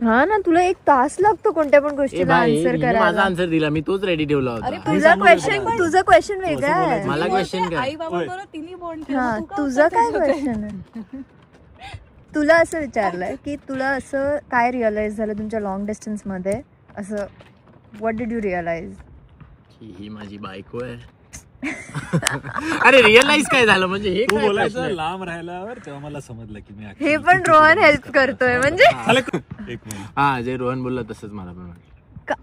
हा ना, तुला 1 तास लागतो कोणत्या पण गोष्टीला आन्सर करायला. माझा आन्सर दिला मी, तोच रेडी ठेवला होता. तुझा क्वेश्चन वेगळा आहे. मला क्वेश्चन काय? आई बाबा तिने बॉन्ड हा, तुझा काय क्वेश्चन आहे? तुला असं विचारलंय की तुला असं काय रिअलाइज झालं तुमच्या लॉंग डिस्टन्स मध्ये, असं व्हॉट डिड यू रिअलाइज? ही माझी बायको आहे. अरे रिअलाइज काय झालं म्हणजे हे तू काय बोलायचं प्रश्न आहे? लांब राहिल्यावर तेव्हा मला समजलं की मी हे पण रोहन हेल्प करतोय म्हणजे एक मिनिट. हा, जे रोहन बोलला तसंच मला पण वाटलं.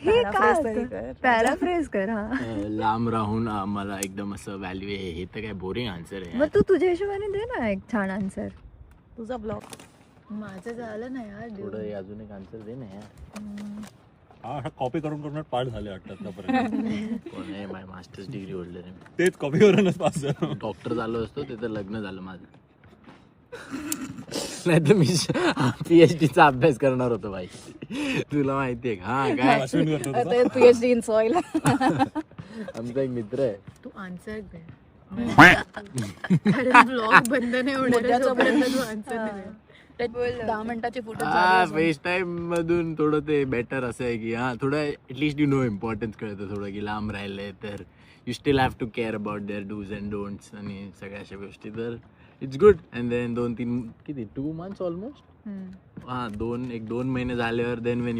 हे काय पॅराफ्रेज कर. हा, लांब राहून मला एकदम असं व्हॅल्यू आहे, हे तर काय बोरिंग आन्सर आहे. मग तू तुझ्या हिशोबाने दे ना एक छान आन्सर. तुझा ब्लॉग. माझं झालं ना यार. थोडं अजून एक आन्सर दे ना यार. हा कॉपी करून पाठ झाले वाटतं आतापर्यंत. कोण आहे? माझी मास्टर्स डिग्री होल्डर आहे. तेच कॉपी करूनच पास झालो. डॉक्टर झालो असतो ते तर लग्न झालं माझं. नाही तर मी PhD चा अभ्यास करणार होतो भाई, तुला माहितीये का? हा काय अश्विन करतो तुझा? PhD in soil. आमचा एक मित्र आहे. तू आन्सर दे. ब्लॉग बंद नाही होणार जोपर्यंत तू आन्सर दे. 10 मिनिटाचे फुटेज. हा, फेस टाइम मधून थोडं ते बेटर असं आहे की हा थोडं ऍटलीस्ट यू नो इम्पॉर्टन्स कळतं थोडं की लांब राहिलंय तर you still have to care about their dos and don'ts आणि सगळ्या अशा गोष्टी. तर इट्स गुड. अँड देन 2-3 किती 2 months ऑलमोस्ट. हा, 2 महिने झाल्यावर देन वेन